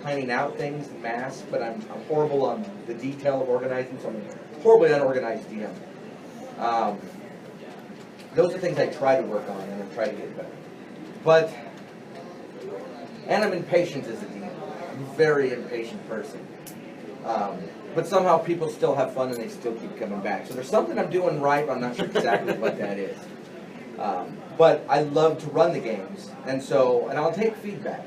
planning out things en masse, but I'm horrible on the detail of organizing, so I'm a horribly unorganized DM. Those are things I try to work on and I try to get better. And I'm impatient as a DM. I'm a very impatient person. But somehow people still have fun and they still keep coming back. So there's something I'm doing right, but I'm not sure exactly what that is. But I love to run the games, and I'll take feedback.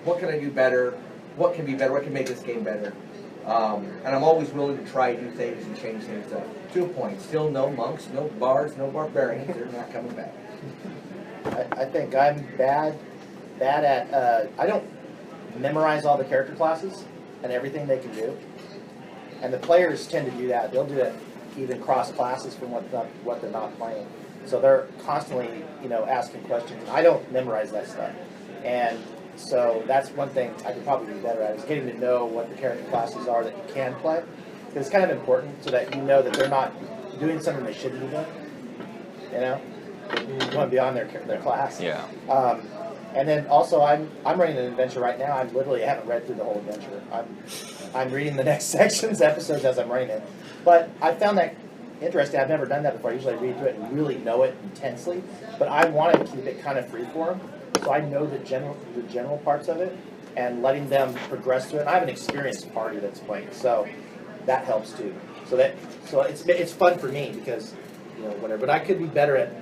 What can I do better? What can be better? What can make this game better? And I'm always willing to try new things and change things up. To a point. Still no monks, no bards, no barbarians. They're not coming back. I think I'm bad at, I don't memorize all the character classes and everything they can do. And the players tend to do that. They'll do it even cross classes from what they're not playing. So they're constantly, asking questions. I don't memorize that stuff. And so that's one thing I could probably be better at, is getting to know what the character classes are that you can play. Because it's kind of important so that you know that they're not doing something they shouldn't be doing. You want to be on their class. Yeah. And then also, I'm running an adventure right now. I haven't read through the whole adventure. I'm reading the next episodes as I'm running it. But I found that interesting. I've never done that before. I usually read through it and really know it intensely. But I want to keep it kind of freeform, so I know the general parts of it, and letting them progress through it. And I have an experienced party that's playing, so that helps too. So it's fun for me because whatever. But I could be better at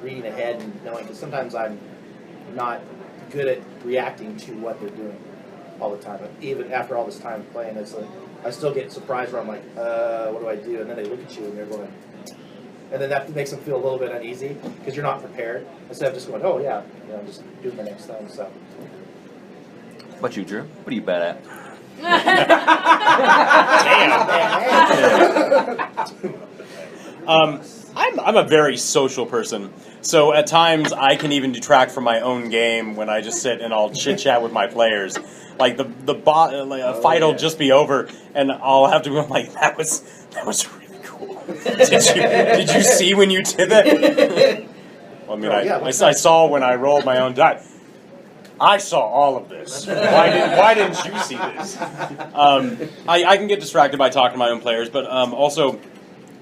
reading ahead and knowing, because sometimes I'm not good at reacting to what they're doing all the time. Even after all this time playing, I still get surprised where I'm like, what do I do? And then they look at you and they're going, and then that makes them feel a little bit uneasy because you're not prepared. Instead of just going, oh yeah, I'm just doing the next thing. So. What about you, Drew? What are you bad at? I'm a very social person, so at times I can even detract from my own game when I just sit and I'll chit chat with my players. Like a fight will just be over, and I'll have to go like, that was really cool. Did you see when you did that? Well, I mean, I saw when I rolled my own die. I saw all of this. Why didn't you see this? I can get distracted by talking to my own players, but also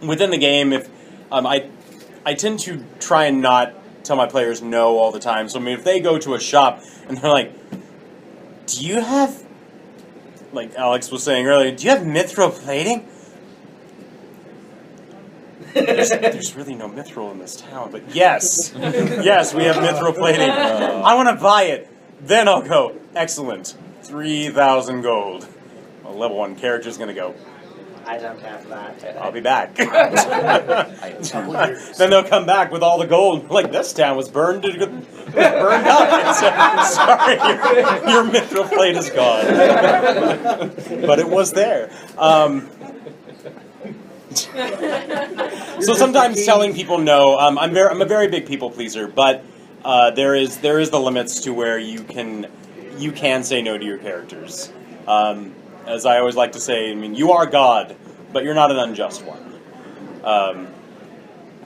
within the game, if I tend to try and not tell my players no all the time. So I mean, if they go to a shop and they're like, "Do you have," like Alex was saying earlier, "Do you have mithril plating?" There's really no mithril in this town, but yes, yes, we have mithril plating. I want to buy it. Then I'll go, excellent, 3,000 gold. A level 1 character's going to go, I don't have that. I'll be back. Then they'll come back with all the gold. Like, this town was burned up. Sorry, your mithril plate is gone. But it was there. So sometimes telling people no, I'm a very big people pleaser, but there is the limits to where you can say no to your characters. As I always like to say, I mean, you are God, but you're not an unjust one.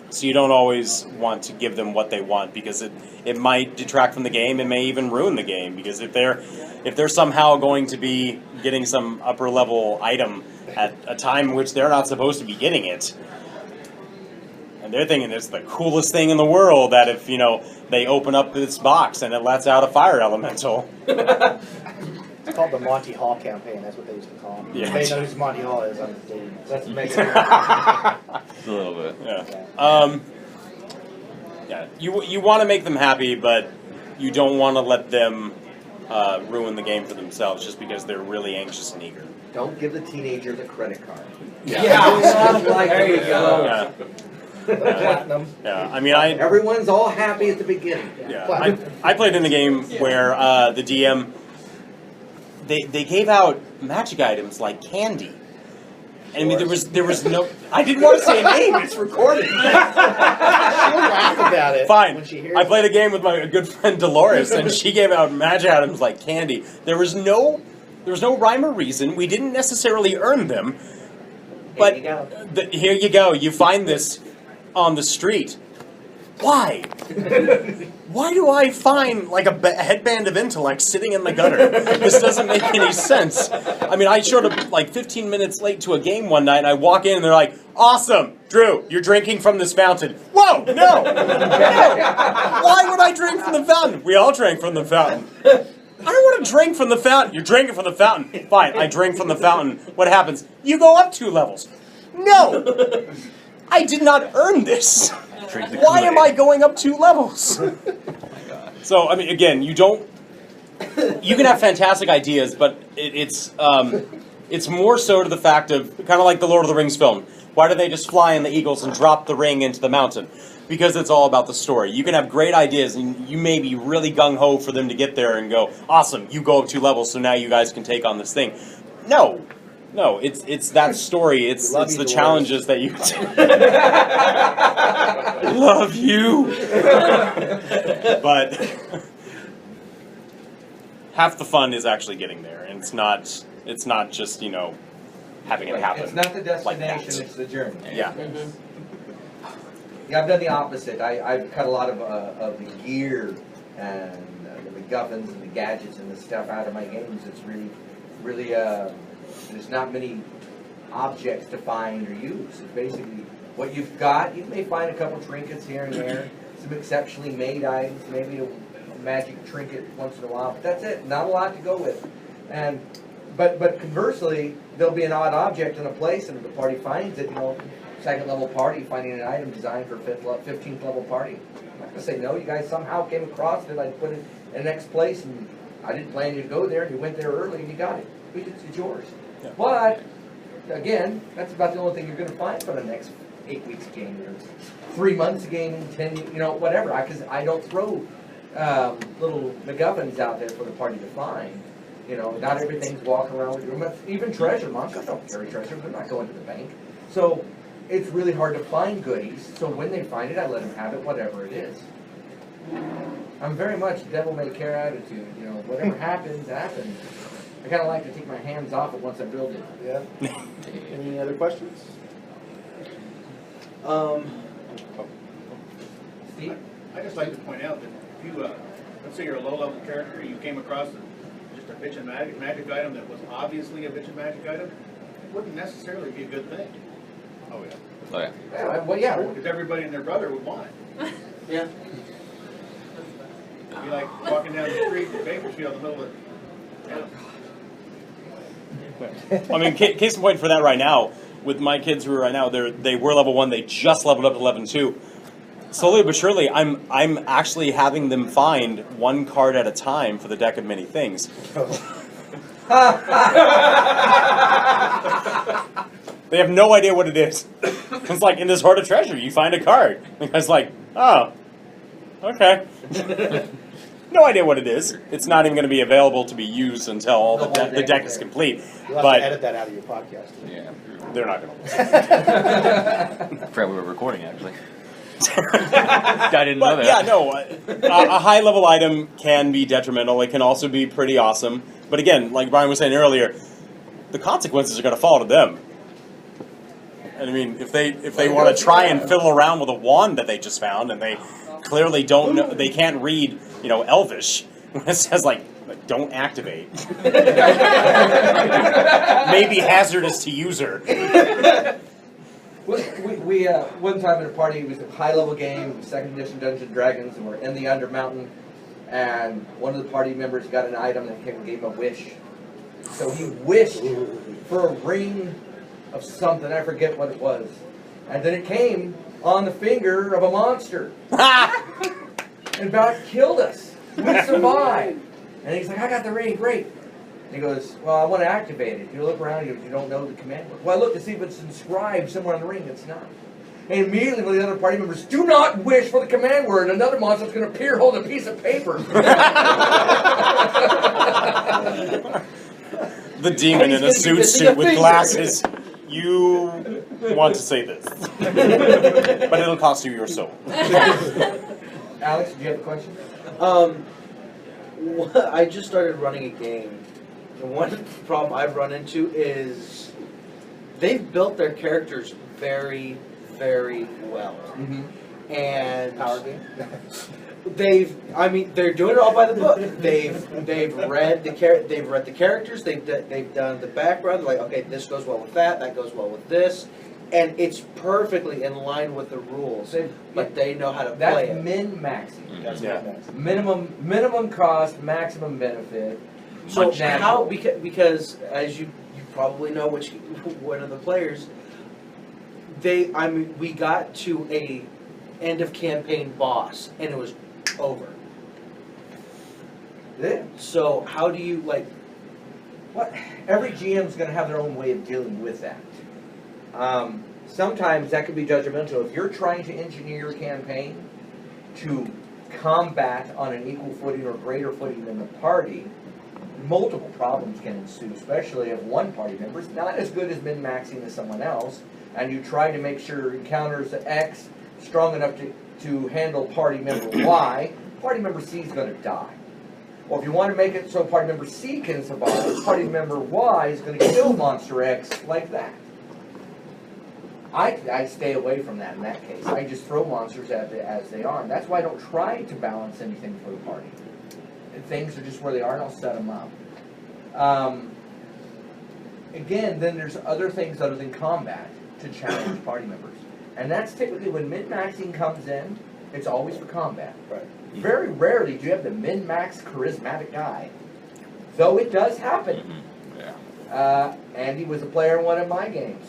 So you don't always want to give them what they want, because it might detract from the game. It may even ruin the game, because if they're somehow going to be getting some upper level item at a time in which they're not supposed to be getting it, and they're thinking it's the coolest thing in the world, that if they open up this box and it lets out a fire elemental. It's called the Monty Hall campaign. That's what they used to call him. Yeah. They know who Monty Hall is. That's amazing. A little bit. Yeah. Yeah. You want to make them happy, but you don't want to let them ruin the game for themselves just because they're really anxious and eager. Don't give the teenager the credit card. Yeah. There you go. Yeah. Platinum. Yeah. I mean, Everyone's all happy at the beginning. Yeah. I played in a game where the DM. They gave out magic items like candy. And I mean, there was no. I didn't want to say a name. It's recorded. She'll laugh about it. Fine. When she hears I played a game with my good friend Dolores, and she gave out magic items like candy. There was no rhyme or reason. We didn't necessarily earn them. But Here you go. Here you go. You find this on the street. Why? Why do I find like a headband of intellect sitting in the gutter? This doesn't make any sense. I mean, I showed up like 15 minutes late to a game one night, and I walk in and they're like, "Awesome, Drew, you're drinking from this fountain." Whoa, no! No! Why would I drink from the fountain? We all drank from the fountain. I don't want to drink from the fountain. You're drinking from the fountain. Fine, I drink from the fountain. What happens? You go up 2 levels. No! I did not earn this. Why am I going up 2 levels? So, I mean, again, you can have fantastic ideas, but it's more so to the fact of, kind of like the Lord of the Rings film. Why do they just fly in the eagles and drop the ring into the mountain? Because it's all about the story. You can have great ideas, and you may be really gung-ho for them to get there and go, awesome, you go up 2 levels, so now you guys can take on this thing. No, it's that story. It's the challenges that you. Love you, but half the fun is actually getting there, and it's not just having it happen. It's not the destination; like it's the journey. Yeah. Yeah, I've done the opposite. I've cut a lot of the gear and the MacGuffins and the gadgets and the stuff out of my games. It's really there's not many objects to find or use. It's basically what you've got. You may find a couple trinkets here and there, some exceptionally made items, maybe a magic trinket once in a while, but that's it. Not a lot to go with. And but conversely, there'll be an odd object in a place, and if the party finds it, second level party finding an item designed for 15th level party. I'm not gonna say no. You guys somehow came across it. I put it in the next place, and I didn't plan you to go there. And you went there early, and you got it. It's yours. Yeah. But again, that's about the only thing you're going to find for the next 8 weeks game, or 3 months game, 10, whatever. Because I don't throw little MacGuffins out there for the party to find. Not everything's walking around with you. Even treasure monsters don't carry treasure. They're not going to the bank. So it's really hard to find goodies. So when they find it, I let them have it, whatever it is. I'm very much devil may care attitude. Whatever happens, happens. I kind of like to take my hands off it once I build it. Yeah. Any other questions? Steve? I just like to point out that if you, let's say you're a low-level character, you came across just a bitch and magic item that was obviously a bitch and magic item, it wouldn't necessarily be a good thing. Oh yeah. Oh yeah. Yeah, well, yeah. Because everybody and their brother would want it. Yeah. It'd be like walking down the street in Bakersfield in the middle of I mean, case in point for that right now, with my kids who are right now, they were level 1, they just leveled up to level 2. Slowly but surely, I'm actually having them find 1 card at a time for the deck of many things. They have no idea what it is. It's like in this Hoard of Treasure, you find a card. And the guy's like, oh, okay. No idea what it is. It's not even going to be available to be used until all the deck is complete. You'll have But to edit that out of your podcast. Yeah. they're not going to listen. Forgot we were recording actually. I didn't know But that. yeah, no, a high level item can be detrimental. It can also be pretty awesome. But again, like Brian was saying earlier, the consequences are going to fall to them. And I mean, if they want to try and fiddle around with a wand that they just found, and they clearly don't know, they can't read, Elvish, when it says like don't activate, maybe hazardous to user. We one time at a party, it was a high-level game, 2nd edition Dungeons and Dragons, and we're in the Undermountain, and one of the party members got an item that gave him a wish. So he wished for a ring of something, I forget what it was. And then it came on the finger of a monster. And about killed us. We survived. And he's like, I got the ring, great. And he goes, well, I want to activate it. You look around, you don't know the command word. Well, I look to see if it's inscribed somewhere on the ring. It's not. And immediately one of the other party members, do not wish for the command word. Another monster's going to appear holding a piece of paper. The demon in a suit with glasses. You want to say this. But it'll cost you your soul. Alex, do you have a question? I just started running a game. The one problem I've run into is they've built their characters very, very well. Mm-hmm. and Power game. they're doing it all by the book. They've read the characters. They've done the background. Like, okay, this goes well with that. That goes well with this, and it's perfectly in line with the rules. But they know how to play That's it. min-maxing. That's Yeah. next. Minimum cost, maximum benefit. So Much natural. how because as you probably know, which one of the players, we got to a end of campaign boss and it was over. Yeah. So how do you What? Every GM's going to have their own way of dealing with that. Sometimes that can be judgmental. If you're trying to engineer your campaign to combat on an equal footing or greater footing than the party, multiple problems can ensue, especially if one party member is not as good as min-maxing as someone else, and you try to make sure encounters X strong enough to handle party member Y, party member C is going to die. Or if you want to make it so party member C can survive, party member Y is going to kill monster X like that. I stay away from that in that case. I just throw monsters as they are, and that's why I don't try to balance anything for the party. Things are just where they are, and I'll set them up. Again, then there's other things other than combat to challenge party members. And that's typically when min-maxing comes in, it's always for combat. Right. Very rarely do you have the min-max charismatic guy. Though it does happen. Yeah. Andy was a player in one of my games.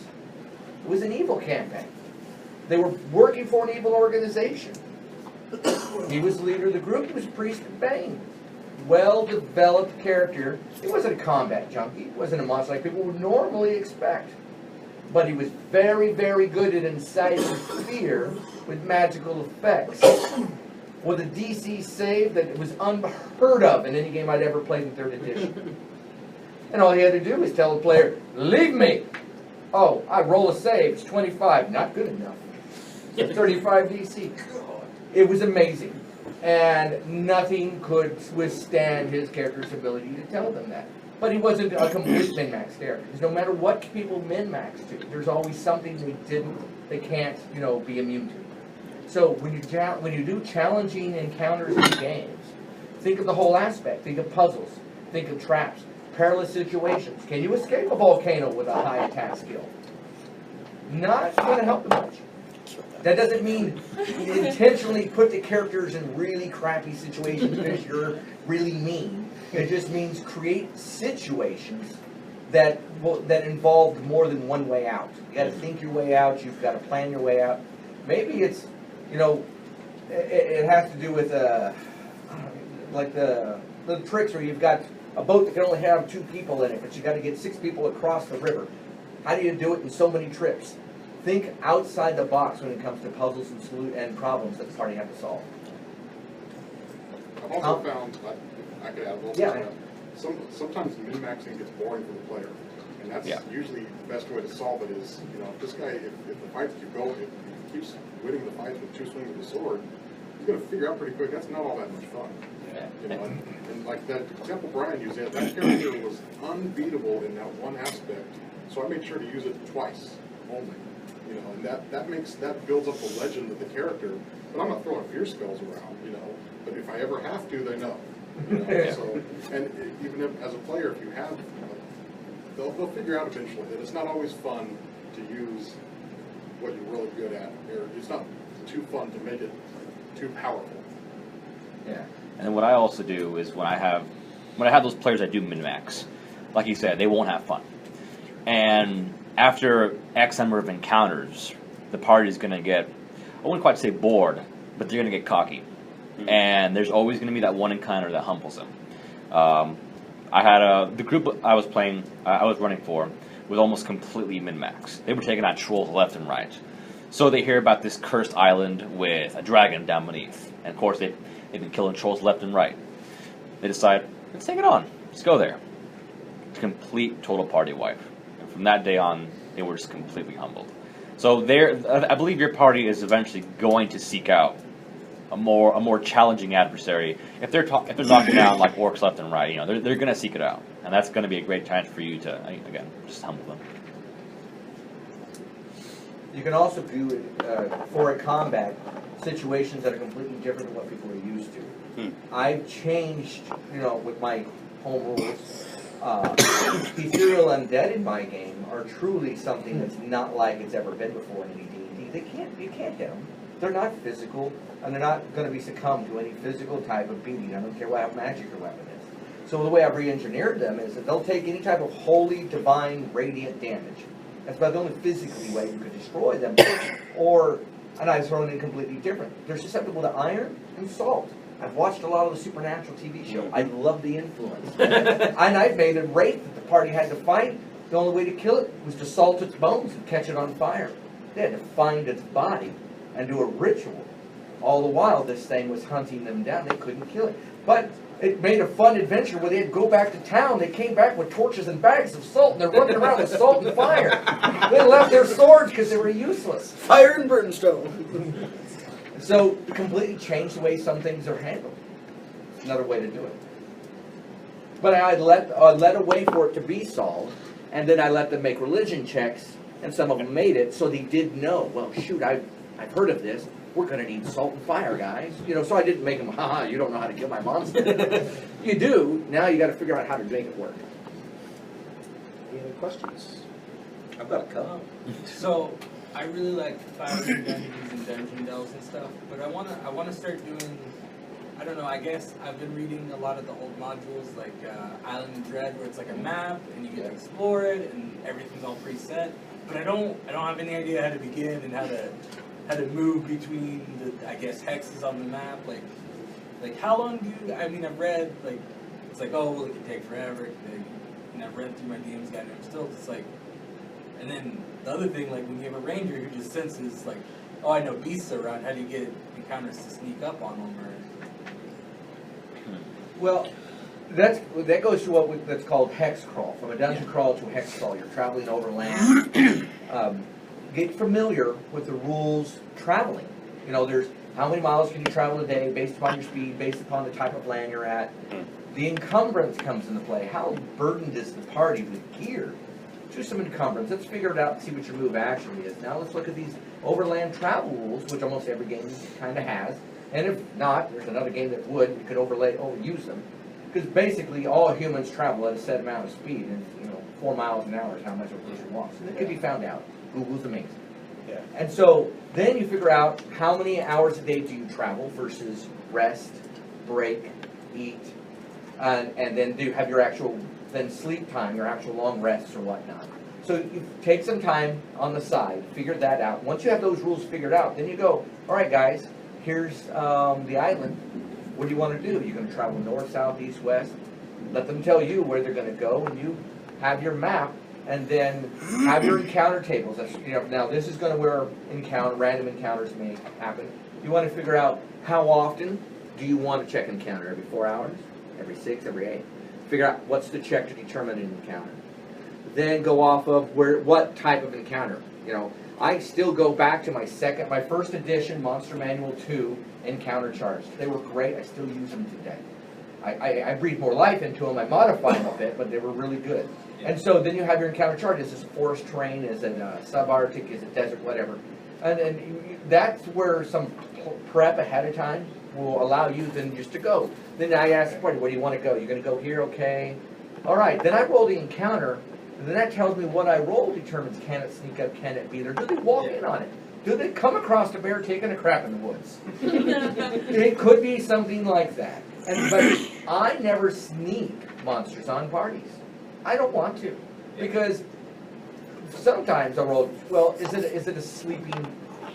It was an evil campaign. They were working for an evil organization. He was the leader of the group. He was a priest of Bane. Well-developed character. He wasn't a combat junkie. He wasn't a monster like people would normally expect. But he was very, very good at inciting fear with magical effects. With a DC save that was unheard of in any game I'd ever played in 3rd edition. And all he had to do was tell the player, leave me! Oh, I roll a save, it's 25, not good enough. It's 35 DC. It was amazing. And nothing could withstand his character's ability to tell them that. But he wasn't a complete min-max character. Because no matter what people min-max to, there's always something they can't, be immune to. So when you do challenging encounters in games, think of the whole aspect. Think of puzzles. Think of traps. Perilous situations. Can you escape a volcano with a high attack skill? Not going to help you much. That doesn't mean intentionally put the characters in really crappy situations because you're really mean. It just means create situations that involve more than one way out. You got to think your way out. You've got to plan your way out. Maybe it's, it has to do with like the tricks where you've got a boat that can only have 2 people in it, but you got to get 6 people across the river. How do you do it in so many trips? Think outside the box when it comes to puzzles and problems that the party have to solve. I've also found, I could add a little bit Yeah. to that. Sometimes min-maxing gets boring for the player. And that's usually the best way to solve it is, if this guy, if the fights keep going, if he keeps winning the fights with 2 swings of the sword, he's going to figure out pretty quick that's not all that much fun. And like that example Brian used, that character was unbeatable in that one aspect, so I made sure to use it twice only. And that builds up the legend of the character. But I'm not throwing fear spells around, But if I ever have to, they know. So, and even as a player, if you have, they'll figure out eventually that it's not always fun to use what you're really good at, or it's not too fun to make it too powerful. Yeah. And then what I also do is when I have those players that do min-max, like you said, they won't have fun. And after X number of encounters, the party's going to get, I wouldn't quite say bored, but they're going to get cocky. Mm-hmm. And there's always going to be that one encounter that humbles them. I had the group I was running for was almost completely min-max. They were taking out trolls left and right. So they hear about this cursed island with a dragon down beneath. And of course they've been killing trolls left and right. They decide, let's take it on. Let's go there. Complete total party wipe. And from that day on, they were just completely humbled. So I believe your party is eventually going to seek out a more challenging adversary. If they're knocking down like orcs left and right, they're going to seek it out, and that's going to be a great chance for you to again just humble them. You can also do it for a combat situations that are completely different than what people are used to. I've changed, with my home rules. Ethereal undead in my game are truly something that's not like it's ever been before in any D&D. You can't hit them. They're not physical, and they're not going to be succumbed to any physical type of beating. I don't care what magic their weapon is. So the way I've re-engineered them is that they'll take any type of holy, divine, radiant damage. That's about the only physically way you could destroy them. And I've thrown in completely different. They're susceptible to iron and salt. I've watched a lot of the Supernatural TV show. I love the influence. And I've made a wraith that the party had to fight. The only way to kill it was to salt its bones and catch it on fire. They had to find its body and do a ritual. All the while, this thing was hunting them down. They couldn't kill it. But it made a fun adventure where they'd go back to town. They came back with torches and bags of salt, and they're running around with salt and fire. They left their swords because they were useless. Fire and brimstone. So, completely changed the way some things are handled. Another way to do it. But I let a way for it to be solved, and then I let them make religion checks, and some of them made it, so they did know, well, shoot, I've heard of this. We're going to need salt and fire, guys. So I didn't make them, haha, you don't know how to kill my monster. You do. Now you got to figure out how to make it work. Any other questions? I've got a couple. So I really like Fire and Dungeons and Dungeon Delves and stuff, but I wanna start doing. I don't know. I guess I've been reading a lot of the old modules, like Island of Dread, where it's like a map and you get to explore it and everything's all preset. But I don't have any idea how to begin and how to move between the, I guess, hexes on the map. Like how long do you? I mean, I've read it's like, oh well, it can take forever. And I've read through my DM's guide and I'm still just like. And then the other thing, like when you have a ranger who just senses like, oh, I know beasts are around. How do you get encounters to sneak up on them? Well, that goes to that's called hex crawl. From a dungeon crawl to a hex crawl, you're traveling over land. Get familiar with the rules traveling. There's how many miles can you travel a day based upon your speed, based upon the type of land you're at. The encumbrance comes into play. How burdened is the party with gear? Do some encumbrance. Let's figure it out and see what your move actually is. Now let's look at these overland travel rules, which almost every game kind of has. And if not, there's another game that would. You could overuse them. Because basically all humans travel at a set amount of speed. And 4 miles an hour is how much a person walks. And it can be found out. Google's amazing. Yeah. And so then you figure out how many hours a day do you travel versus rest, break, eat, and then do you have your actual sleep time, your actual long rests or whatnot. So you take some time on the side, figure that out. Once you have those rules figured out, then you go, all right, guys, here's the island. What do you want to do? You're going to travel north, south, east, west. Let them tell you where they're going to go, and you have your map, and then have your encounter tables. Now this is going to where random encounters may happen. You want to figure out how often do you want to check encounter? Every 4 hours? Every 6? Every 8? Figure out what's the check to determine an encounter. Then go off of what type of encounter. I still go back to my first edition Monster Manual 2 encounter charts. They were great. I still use them today. I breathe more life into them. I modify them a bit, but they were really good. And so then you have your encounter chart. Is this forest terrain? Is it subarctic? Is it desert? Whatever. And that's where some prep ahead of time will allow you then just to go. Then I ask the party, where do you want to go? You're going to go here? Okay. All right. Then I roll the encounter. And then that tells me what I roll determines can it sneak up, can it be there? Do they walk in on it? Do they come across a bear taking a crap in the woods? It could be something like that. But I never sneak monsters on parties. I don't want to. Because sometimes I roll, well, is it a sleeping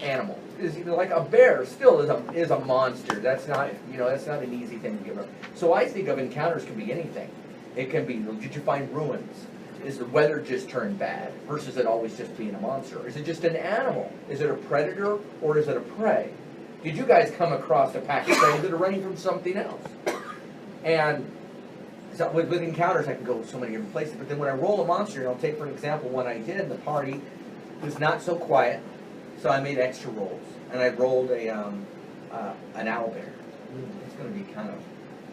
animal? Is like a bear still is a monster. That's not that's not an easy thing to give up. So I think of encounters can be anything. It can be, did you find ruins? Is the weather just turned bad versus it always just being a monster? Is it just an animal? Is it a predator or is it a prey? Did you guys come across a pack of prey that are running from something else? And so with encounters, I can go so many different places. But then when I roll a monster, I'll take for example when I did, the party was not so quiet, so I made extra rolls, and I rolled an owlbear. It's going to be kind of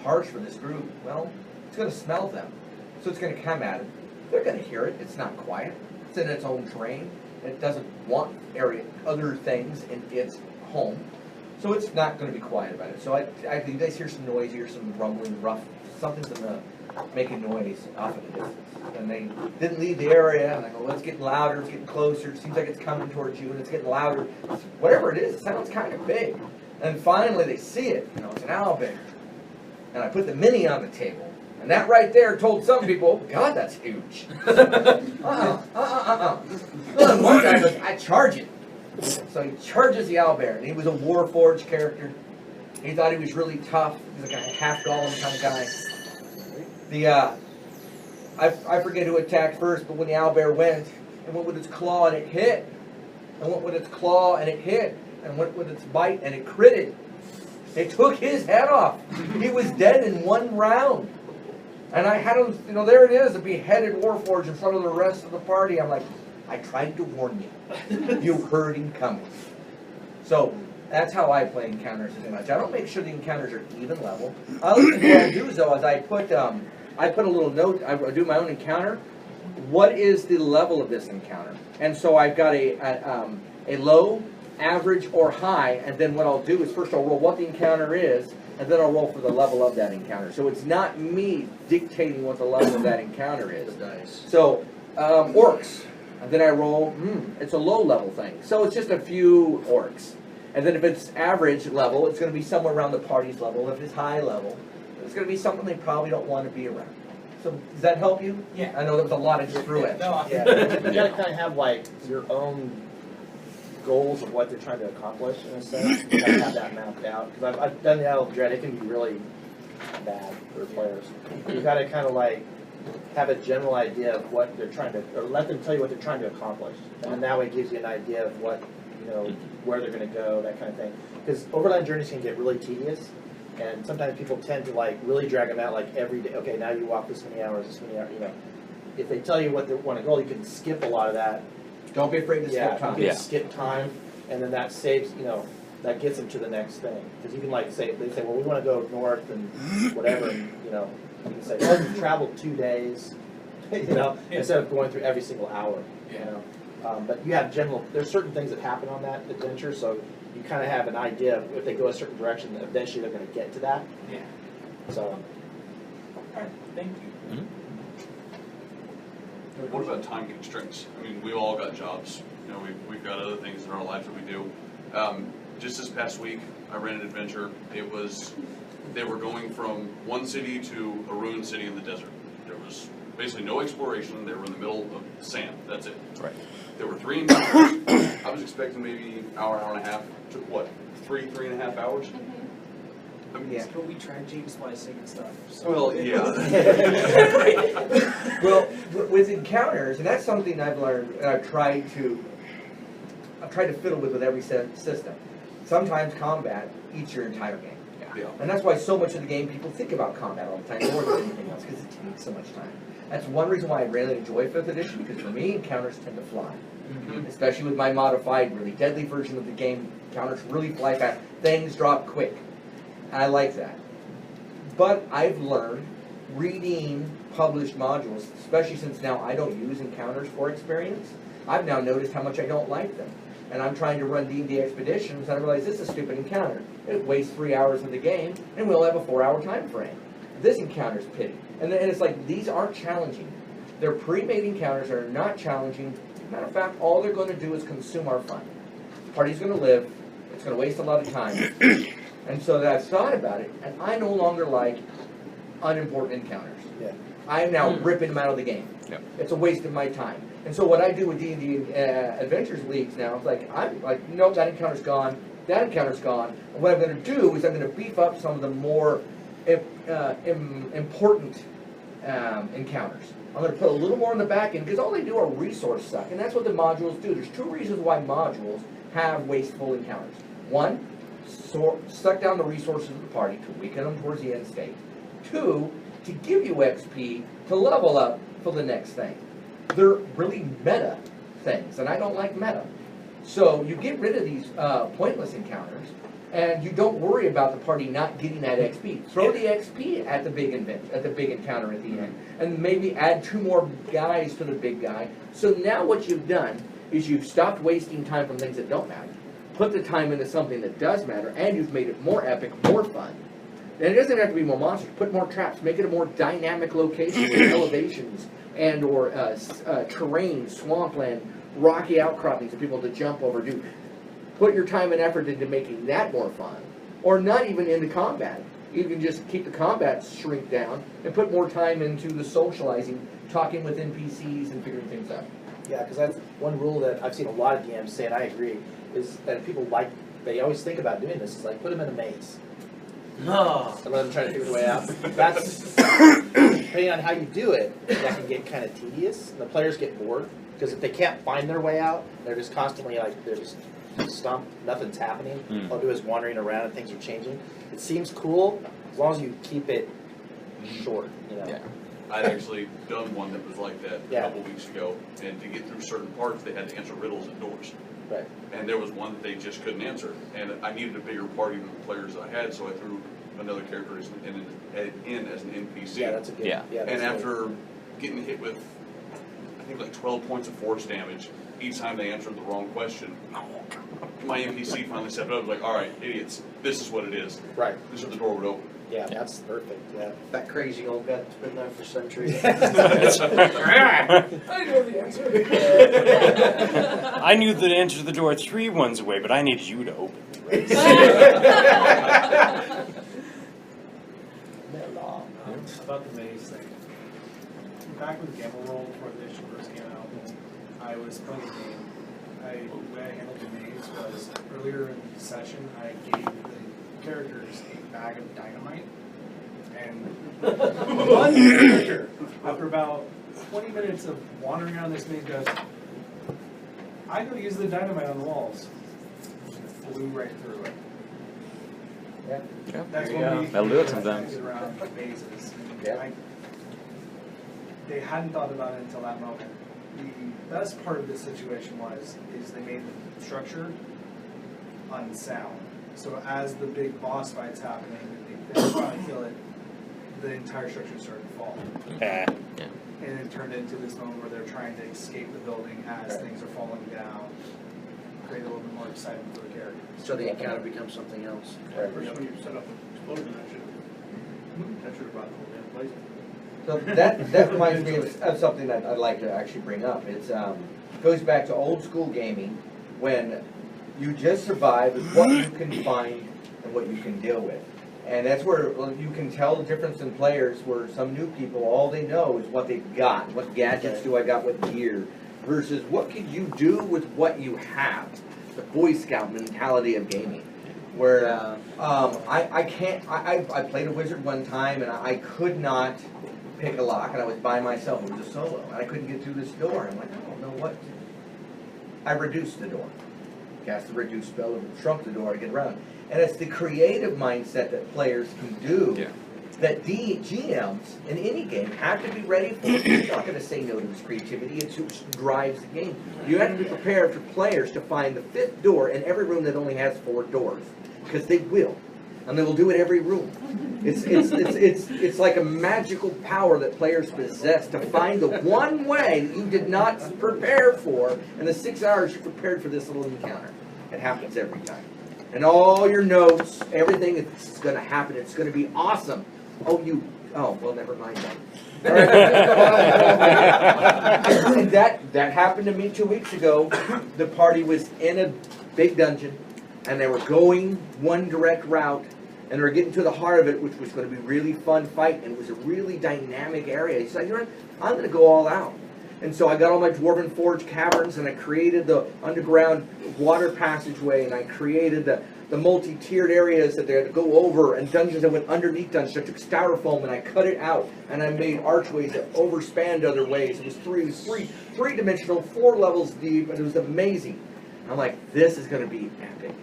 harsh for this group. Well, it's going to smell them, so it's going to come at it. They're going to hear it. It's not quiet. It's in its own terrain. It doesn't want other things in its home. So it's not going to be quiet about it. So you guys hear some noise, you hear some rumbling, rough, something's making noise off in the distance. And they didn't leave the area, and I go, well, it's getting louder, it's getting closer, it seems like it's coming towards you, and it's getting louder. Whatever it is, it sounds kind of big. And finally they see it, it's an owlbear. And I put the mini on the table. And that right there told some people, God, that's huge. One guy goes, I charge it. So he charges the owlbear, and he was a Warforged character. He thought he was really tough. He was like a half golem kind of guy. I forget who attacked first, but when the owlbear went, it went with its claw and it hit. And went with its claw and it hit. And went with its bite and it critted. It took his head off. He was dead in one round. And I had him, there it is, a beheaded Warforged in front of the rest of the party. I'm like, I tried to warn you. You heard him coming. So that's how I play encounters as much. I don't make sure the encounters are even level. What I do though is I put a little note. I do my own encounter. What is the level of this encounter? And so I've got a low, average, or high. And then what I'll do is first I'll roll what the encounter is, and then I'll roll for the level of that encounter. So it's not me dictating what the level of that encounter is. Nice. So orcs. And then I roll, it's a low level thing. So it's just a few orcs. And then if it's average level, it's going to be somewhere around the party's level. If it's high level, it's going to be something they probably don't want to be around. So does that help you? Yeah. I know there was a lot of through it. No, Yeah, you gotta kind of have like your own goals of what they're trying to accomplish in a sense. You gotta have that mapped out. Because I've done the Isle of Dread, it can be really bad for players. You gotta kind of like have a general idea of what they're trying to, or let them tell you what they're trying to accomplish. And then that way it gives you an idea of what, where they're going to go, that kind of thing. Because overland journeys can get really tedious, and sometimes people tend to like really drag them out like every day. Okay, now you walk this many hours, If they tell you what they want to go, you can skip a lot of that. Don't be afraid to skip time. You can skip time, and then that saves, that gets them to the next thing. Because you can like say, they say, well, we want to go north and whatever, and you can say, well, you traveled 2 days, instead of going through every single hour. But you have there's certain things that happen on that adventure, so you kind of have an idea of if they go a certain direction, that eventually they're going to get to that. Yeah. So. All right. Thank you. What about time constraints? I mean, we've all got jobs. We've got other things in our lives that we do. Just this past week, I ran an adventure. They were going from one city to a ruined city in the desert. There was basically no exploration. They were in the middle of sand. That's it. Right. There were 3 encounters. I was expecting maybe hour and a half. Took what? 3.5 hours? I mean, Yeah. But we tried gene splicing and stuff. So. Well, yeah. Well, with encounters, and that's something I've learned, and I've tried to fiddle with every system. Sometimes combat eats your entire game. Yeah. And that's why so much of the game people think about combat all the time more than anything else, because it takes so much time. That's one reason why I really enjoy 5th edition, because for me, encounters tend to fly. Especially with my modified, really deadly version of the game, encounters really fly fast. Things drop quick. I like that. But I've learned, reading published modules, especially since now I don't use encounters for experience, I've now noticed how much I don't like them. And I'm trying to run D&D expeditions, and I realize this is a stupid encounter. It wastes 3 hours of the game, and we'll have a 4-hour time frame. This encounter's pity. And it's like, these aren't challenging. They're pre-made encounters that are not challenging. Matter of fact, all they're going to do is consume our fun. The party's going to live. It's going to waste a lot of time. And so that I've thought about it, and I no longer like unimportant encounters. Yeah. I am now ripping them out of the game. Yep. It's a waste of my time. And so what I do with D&D Adventures Leagues now, it's like, I'm like, nope, that encounter's gone. That encounter's gone. And what I'm going to do is I'm going to beef up some of the more important encounters. I'm going to put a little more in the back end, because all they do are resource suck, and that's what the modules do. There's 2 reasons why modules have wasteful encounters. 1, suck down the resources of the party to weaken them towards the end state. 2, to give you XP to level up for the next thing. They're really meta things, and I don't like meta. So you get rid of these pointless encounters, and you don't worry about the party not getting that XP. Throw the XP at the big encounter at the end, and maybe add 2 more guys to the big guy. So now what you've done is you've stopped wasting time from things that don't matter, put the time into something that does matter, and you've made it more epic, more fun. And it doesn't have to be more monsters. Put more traps. Make it a more dynamic location with elevations and or terrain, swampland, rocky outcroppings for people to jump over. Put your time and effort into making that more fun, or not even into combat. You can just keep the combat shrink down and put more time into the socializing, talking with NPCs and figuring things out. Yeah, because that's one rule that I've seen a lot of DMs say, and I agree, is that people they always think about doing this, is like put them in a maze. No. And let them try to figure the way out. That's, depending on how you do it, that can get kind of tedious, and the players get bored, because if they can't find their way out, they're just constantly they're just stumped, nothing's happening. All they do is wandering around and things are changing. It seems cool, as long as you keep it short, Yeah. I'd actually done one that was like that Yeah. a couple weeks ago, and to get through certain parts, they had to answer riddles and doors. Right. And there was one that they just couldn't answer, and I needed a bigger party than the players I had, so I threw another character in as an NPC. Yeah, that's a good. Yeah. That's And good. after getting hit with, I think like 12 points of force damage, each time they answered the wrong question, my NPC finally stepped up and was like, all right, idiots, this is what it is. Right. This is the door would open. Yeah, that's perfect. Yeah. That crazy old guy that's been there for centuries. I know the answer. I knew the answer to the door 3 ones away, but I needed you to open it. About the maze thing. Back when Gamble Roll, before the issue first came out, I was playing a game. The way I handled the maze was earlier in the session, I gave the characters a bag of dynamite, and one character, after about 20 minutes of wandering around this maze, goes, I go to use the dynamite on the walls. Flew right through it. Yeah. That's Yeah. when we That'll do it sometimes. get around mazes. Yeah. They hadn't thought about it until that moment. The best part of this situation is they made the structure unsound. So as the big boss fight's happening, they finally kill it, the entire structure started to fall. And it turned into this moment where they're trying to escape the building as things are falling down, create a little bit more excitement for the characters. So the encounter becomes something else. First, when you set up an explosion, that should have brought the whole damn place. So that reminds me of something that I'd like to actually bring up. It's goes back to old school gaming when you just survive with what you can find and what you can deal with. And that's where you can tell the difference in players where some new people, all they know is what they've got. What gadgets do I got with gear? Versus what can you do with what you have? The Boy Scout mentality of gaming. Where I played a wizard one time and I could not pick a lock and I was by myself. It was a solo and I couldn't get through this door. I'm like, I don't know what to do. I reduced the door. Cast the reduce spell and shrunk the door to get around. And it's the creative mindset that players can do that GMs in any game have to be ready for. You're not going to say no to this creativity. It's what drives the game. You have to be prepared for players to find the 5th door in every room that only has 4 doors. Because they will. And they will do it every room. It's like a magical power that players possess to find the one way that you did not prepare for in the 6 hours you prepared for this little encounter. It happens every time. And all your notes, everything is going to happen. It's going to be awesome. Oh, well, never mind that. And that happened to me 2 weeks ago. The party was in a big dungeon, and they were going one direct route, and they were getting to the heart of it, which was going to be a really fun fight, and it was a really dynamic area. He said, I'm going to go all out. And so I got all my Dwarven Forge caverns, and I created the underground water passageway, and I created the multi-tiered areas that they had to go over, and dungeons that went underneath dungeons. I took styrofoam and I cut it out, and I made archways that overspanned other ways. It was three-dimensional, 4 levels deep, and it was amazing. I'm like, this is going to be epic.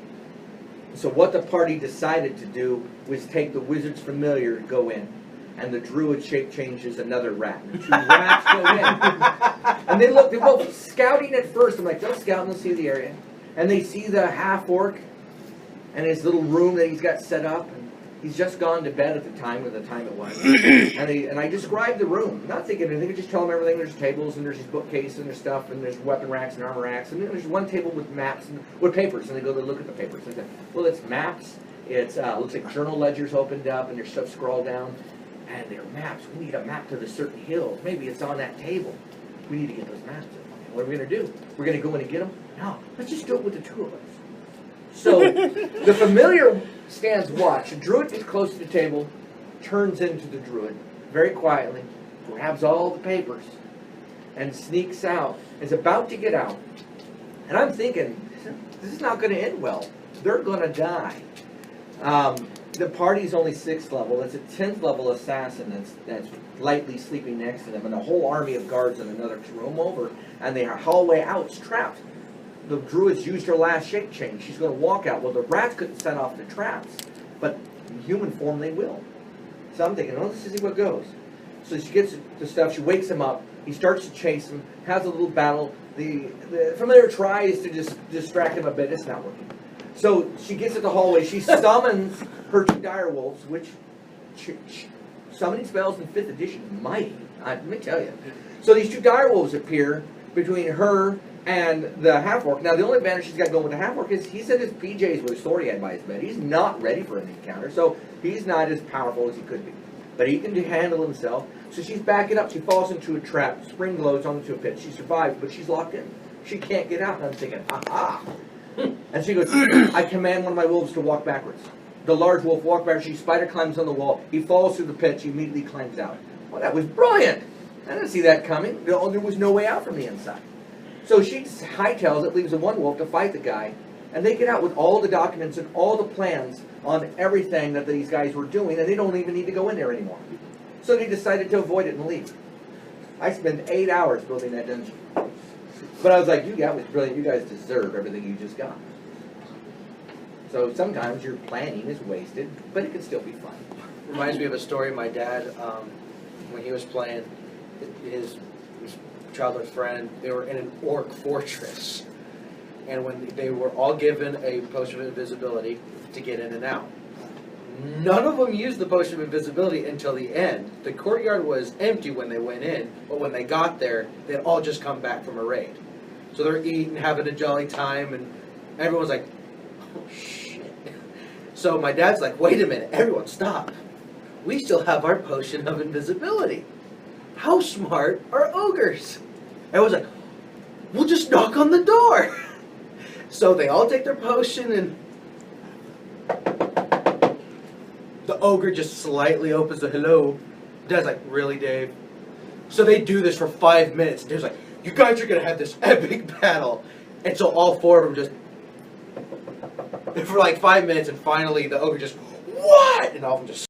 So what the party decided to do was take the Wizard's Familiar and go in. And the druid shape changes another rat. The 2 rats go in. And they're both scouting at first. I'm like, they'll scout and they'll see the area. And they see the half-orc and his little room that he's got set up. And He's just gone to bed at the time it was. and I described the room, not thinking anything, I just tell him everything. There's tables, and there's his bookcase, and there's stuff, and there's weapon racks and armor racks, and then there's one table with maps and with papers, and they go to look at the papers. And I said, well, it's maps. It's looks like journal ledgers opened up, and there's stuff scrawled down, and they're maps. We need a map to the certain hills. Maybe it's on that table. We need to get those maps. What are we going to do? We're going to go in and get them? No, let's just do it with the two of us. So the familiar stands watch. The druid gets close to the table, turns into the druid very quietly, grabs all the papers, and sneaks out. Is about to get out. And I'm thinking, this is not going to end well. They're going to die. The party's only 6th level. It's a 10th level assassin that's lightly sleeping next to them, and a whole army of guards in another room over, and their hallway out's trapped. The druid's used her last shape change. She's going to walk out. Well, the rats couldn't set off the traps, but in human form they will. So I'm thinking, well, let's see what goes. So she gets the stuff. She wakes him up. He starts to chase him. Has a little battle. The familiar tries to just distract him a bit. It's not working. So she gets at the hallway. She summons her 2 dire wolves, which summoning spells in 5th edition is mighty. Let me tell you. So these 2 dire wolves appear between her and the half-orc. Now, the only advantage she's got going with the half-orc is he's in his PJs with his sword he had by his bed. He's not ready for an encounter, so he's not as powerful as he could be. But he can handle himself. So she's backing up. She falls into a trap. Spring glows onto a pit. She survives, but she's locked in. She can't get out. And I'm thinking, aha. And she goes, I command one of my wolves to walk backwards. The large wolf walks backwards. She spider climbs on the wall. He falls through the pit. She immediately climbs out. Well, that was brilliant. I didn't see that coming. There was no way out from the inside. So she hightails it, leaves the one wolf to fight the guy, and they get out with all the documents and all the plans on everything that these guys were doing, and they don't even need to go in there anymore. So they decided to avoid it and leave. I spent 8 hours building that dungeon. But I was like, that was brilliant. You guys deserve everything you just got. So sometimes your planning is wasted, but it can still be fun. Reminds me of a story my dad, when he was playing his childhood friend, they were in an orc fortress. And when they were all given a potion of invisibility to get in and out. None of them used the potion of invisibility until the end. The courtyard was empty when they went in, but when they got there, they'd all just come back from a raid. So they're eating, having a jolly time, and everyone's like, oh shit. So my dad's like, wait a minute, everyone stop. We still have our potion of invisibility. How smart are ogres? Everyone's like, we'll just knock on the door. So they all take their potion, and the ogre just slightly opens the hello. Dad's like, really, Dave? So they do this for 5 minutes. Dave's like, you guys are going to have this epic battle. And so all 4 of them just, for like 5 minutes, and finally the ogre just, what? And all of them just